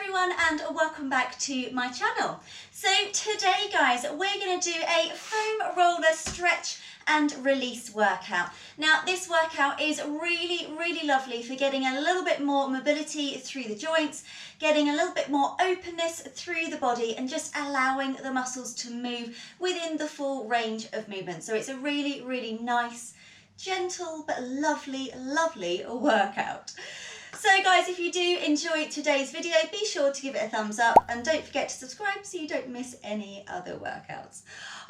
everyone and welcome back to my channel. So today guys, we're going to do a foam roller stretch and release workout. Now this workout is really lovely for getting a little bit more mobility through the joints, getting a little bit more openness through the body and just allowing the muscles to move within the full range of movement. So it's a really nice, gentle but lovely workout. So guys, if you do enjoy today's video, be sure to give it a thumbs up and don't forget to subscribe so you don't miss any other workouts.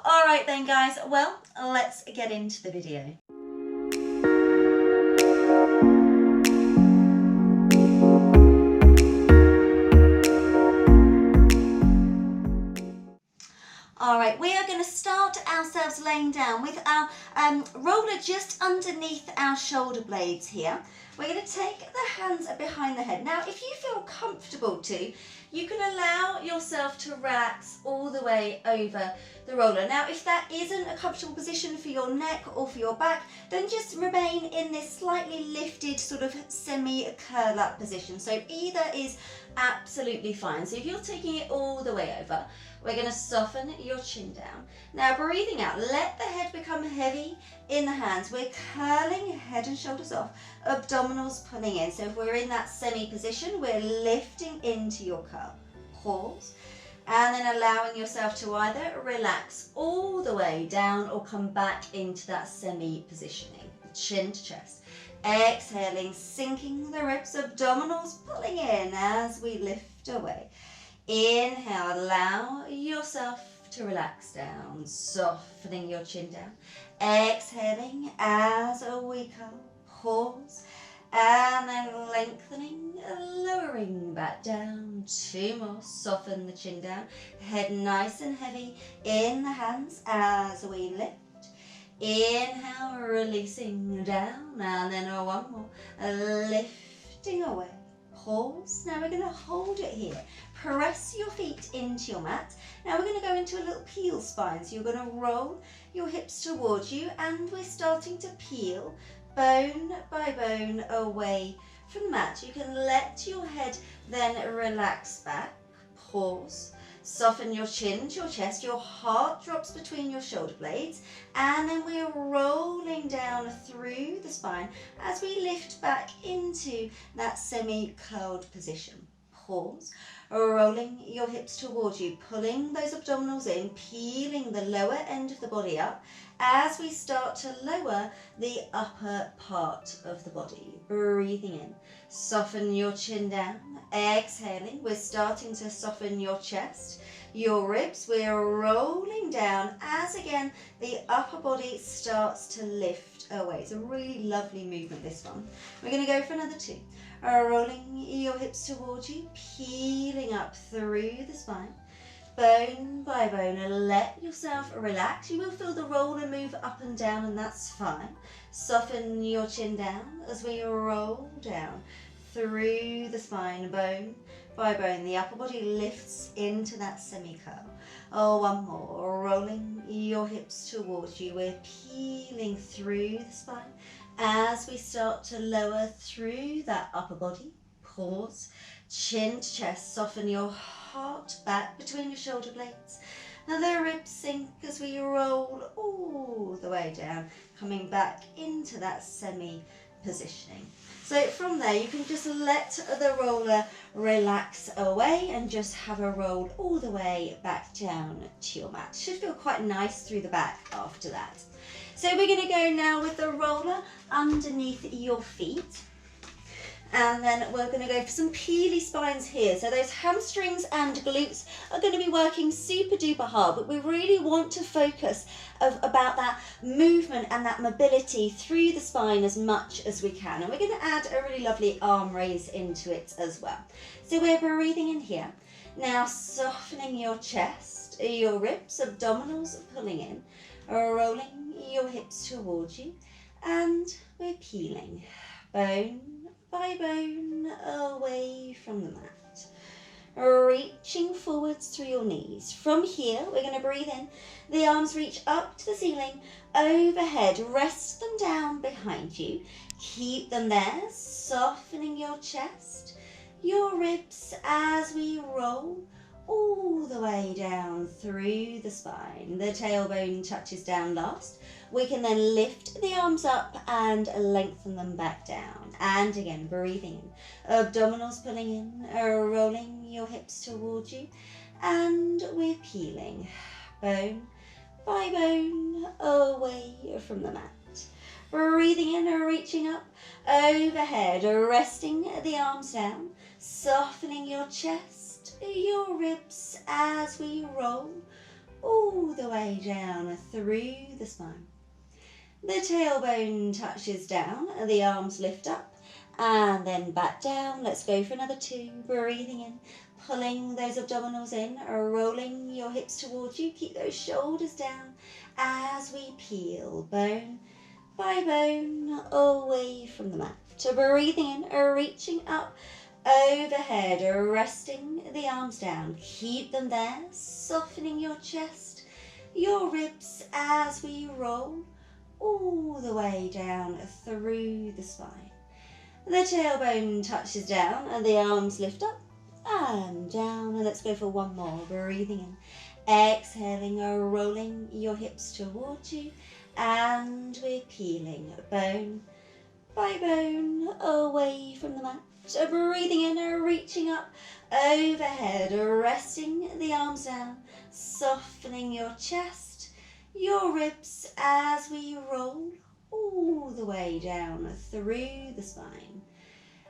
All right then guys, well, let's get into the video. All right, we are going to start ourselves laying down with our roller just underneath our shoulder blades here. We're going to take the hands behind the head. Now, if you feel comfortable to, you can allow yourself to relax all the way over the roller. Now, if that isn't a comfortable position for your neck or for your back, then just remain in this slightly lifted sort of semi-curl up position. So either is absolutely fine. So if you're taking it all the way over, we're going to soften your chin down. Now breathing out, let the head become heavy in the hands. We're curling head and shoulders off, abdominals pulling in. So if we're in that semi position, we're lifting into your curl. Pause. And then allowing yourself to either relax all the way down or come back into that semi positioning. Chin to chest. Exhaling, sinking the ribs, abdominals pulling in as we lift away. Inhale, allow yourself to relax down, softening your chin down. Exhaling as we curl, pause, and then lengthening, lowering back down. Two more, soften the chin down. Head nice and heavy in the hands as we lift. Inhale, releasing down, and then one more, lifting away. Pause. Now we're going to hold it here. Press your feet into your mat. Now we're going to go into a little peel spine. So you're going to roll your hips towards you and we're starting to peel bone by bone away from the mat. You can let your head then relax back. Pause. Soften your chin to your chest, your heart drops between your shoulder blades, and then we're rolling down through the spine as we lift back into that semi-curled position. Pause, rolling your hips towards you, pulling those abdominals in, peeling the lower end of the body up as we start to lower the upper part of the body. Breathing in, soften your chin down, exhaling, we're starting to soften your chest, your ribs, we're rolling down as again the upper body starts to lift away. It's a really lovely movement, this one. We're going to go for another two. Rolling your hips towards you, peeling up through the spine, bone by bone, and let yourself relax. You will feel the roller move up and down, and that's fine. Soften your chin down as we roll down through the spine, bone by bone. The upper body lifts into that semi-curl. Oh, one more. Rolling your hips towards you. We're peeling through the spine as we start to lower through that upper body. Pause. Chin to chest. Soften your heart back between your shoulder blades. Now the ribs sink as we roll all the way down, coming back into that semi-positioning. So from there, you can just let the roller relax away and just have a roll all the way back down to your mat. Should feel quite nice through the back after that. So we're going to go now with the roller underneath your feet. And then we're going to go for some peely spines here. So those hamstrings and glutes are going to be working super duper hard, but we really want to focus about that movement and that mobility through the spine as much as we can. And we're going to add a really lovely arm raise into it as well. So we're breathing in here. Now softening your chest, your ribs, abdominals pulling in, rolling your hips towards you, and we're peeling bone by bone away from the mat. Reaching forwards through your knees. From here, we're going to breathe in. The arms reach up to the ceiling, overhead. Rest them down behind you. Keep them there, softening your chest, your ribs as we roll all the way down through the spine. The tailbone touches down last. We can then lift the arms up and lengthen them back down. And again, breathing in. Abdominals pulling in, rolling your hips towards you. And we're peeling bone by bone away from the mat. Breathing in, reaching up overhead, resting the arms down, softening your chest, your ribs as we roll all the way down through the spine. The tailbone touches down, the arms lift up and then back down. Let's go for another 2. Breathing in, pulling those abdominals in, rolling your hips towards you. Keep those shoulders down as we peel bone by bone away from the mat. Breathing in, reaching up overhead, resting the arms down. Keep them there, softening your chest, your ribs as we roll all the way down through the spine. The tailbone touches down and the arms lift up and down. And let's go for 1 more. Breathing in, exhaling, rolling your hips towards you. And we're peeling bone by bone away from the mat. Breathing in, reaching up overhead, resting the arms down, softening your chest, your ribs as we roll all the way down through the spine.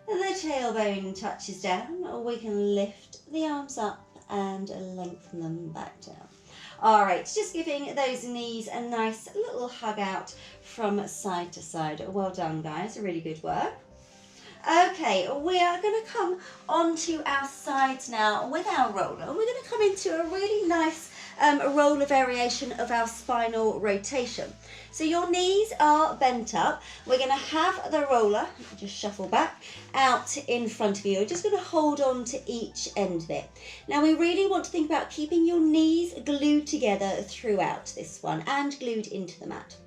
The tailbone touches down. We can lift the arms up and lengthen them back down. All right, just giving those knees a nice little hug out from side to side. Well done, guys. Really good work. Okay, we are going to come onto our sides now with our roller. We're going to come into a really nice roller variation of our spinal rotation. So your knees are bent up. We're going to have the roller, just shuffle back, out in front of you. We're just going to hold on to each end of it. Now we really want to think about keeping your knees glued together throughout this one and glued into the mat.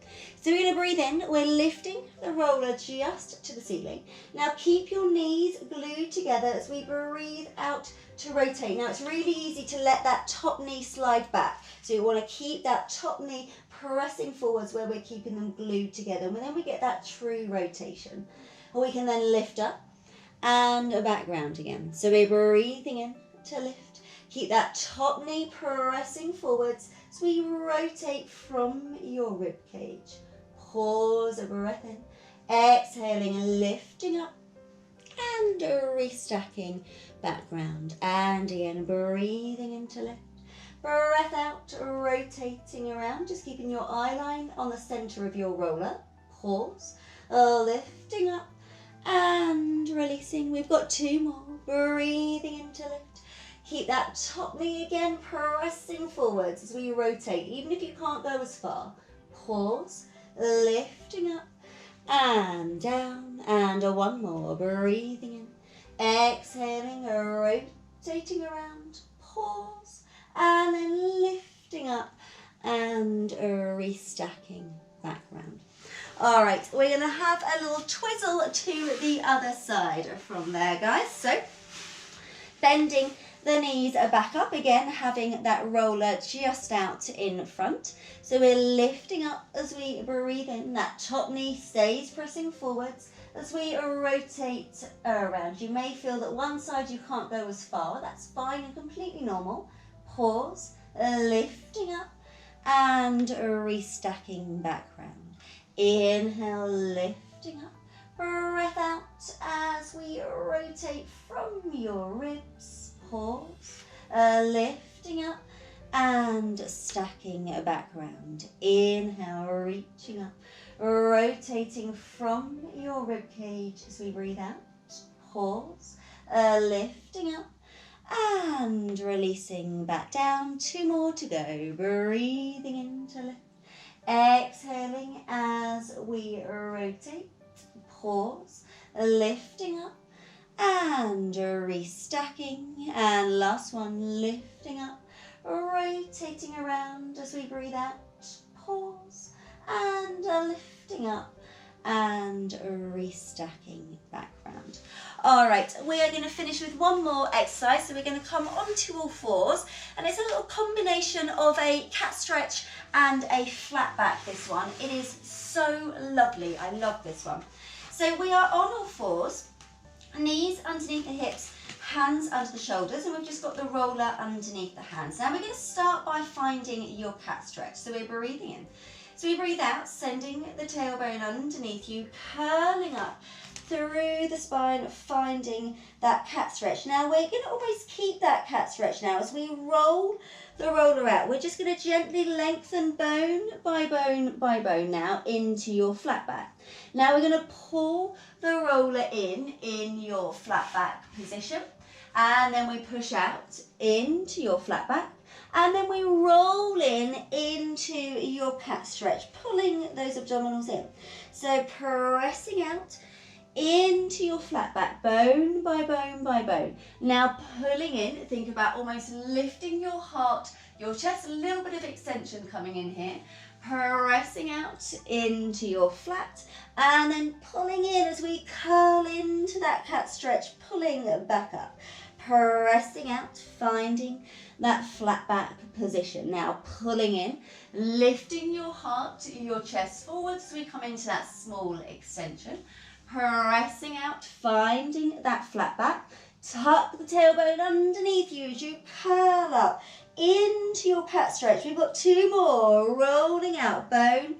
So we're going to breathe in, we're lifting the roller just to the ceiling. Now keep your knees glued together as we breathe out to rotate. Now it's really easy to let that top knee slide back. So you want to keep that top knee pressing forwards where we're keeping them glued together. And then we get that true rotation. We can then lift up and back round again. So we're breathing in to lift. Keep that top knee pressing forwards as we rotate from your rib cage. Pause, a breath in, exhaling and lifting up and restacking back round. And again, breathing in to lift. Breath out, rotating around, just keeping your eye line on the center of your roller. Pause, lifting up and releasing. We've got 2 more. Breathing in to lift. Keep that top knee again pressing forwards as we rotate, even if you can't go as far. Pause, lifting up and down, and 1 more. Breathing in, exhaling, rotating around. Pause, and then lifting up and restacking back round. All right, we're going to have a little twizzle to the other side from there, guys. So bending the knees are back up again, having that roller just out in front. So we're lifting up as we breathe in. That top knee stays pressing forwards as we rotate around. You may feel that one side you can't go as far. That's fine and completely normal. Pause, lifting up and restacking back round. Inhale, lifting up. Breath out as we rotate from your ribs. Pause, lifting up and stacking back round. Inhale, reaching up, rotating from your rib cage as we breathe out. Pause, lifting up and releasing back down. 2 more to go. Breathing in to lift. Exhaling as we rotate. Pause, lifting up and restacking. And last one, lifting up, rotating around as we breathe out. Pause and lifting up and restacking back round. All right, we are going to finish with one more exercise. So we're going to come onto all fours, and it's a little combination of a cat stretch and a flat back, this one. It is so lovely. I love this one. So we are on all fours, knees underneath the hips, hands under the shoulders, and we've just got the roller underneath the hands. Now we're going to start by finding your cat stretch. So we're breathing in. So we breathe out, sending the tailbone underneath you, curling up through the spine, finding that cat stretch. Now we're going to always keep that cat stretch now as we roll the roller out. We're just going to gently lengthen bone by bone by bone now into your flat back. Now we're going to pull the roller in your flat back position, and then we push out into your flat back, and then we roll in into your cat stretch, pulling those abdominals in. So pressing out into your flat back, bone by bone by bone. Now pulling in, think about almost lifting your heart, your chest, a little bit of extension coming in here. Pressing out into your flat, and then pulling in as we curl into that cat stretch, pulling back up. Pressing out, finding that flat back position. Now pulling in, lifting your heart, your chest forwards as we come into that small extension. Pressing out, finding that flat back. Tuck the tailbone underneath you as you curl up into your cat stretch. We've got two more, rolling out bone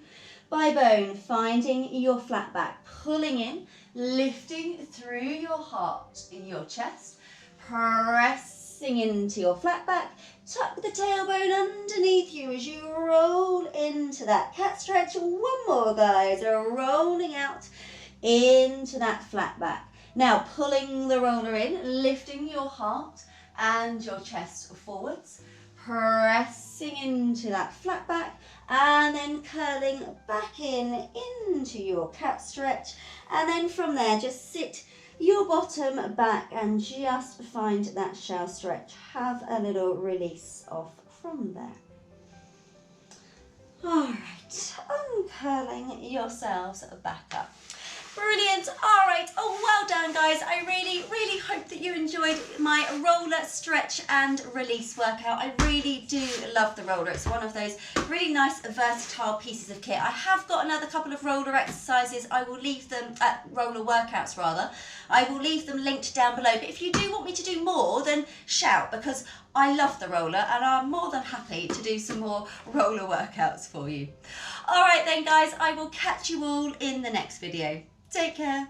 by bone, finding your flat back, pulling in, lifting through your heart, your chest, pressing into your flat back. Tuck the tailbone underneath you as you roll into that cat stretch. One more, guys, rolling out into that flat back. Now pulling the roller in, lifting your heart and your chest forwards, pressing into that flat back, and then curling back into your cat stretch. And then from there, just sit your bottom back and just find that shell stretch. Have a little release off from there. All right, uncurling yourselves back up. Brilliant. All right. Oh, well done, guys. I really, really hope that you enjoyed my roller stretch and release workout. I really do love the roller. It's one of those really nice, versatile pieces of kit. I have got another couple of roller exercises. I will leave them, roller workouts rather. I will leave them linked down below. But if you do want me to do more, then shout, because I love the roller and I'm more than happy to do some more roller workouts for you. All right then, guys, I will catch you all in the next video. Take care.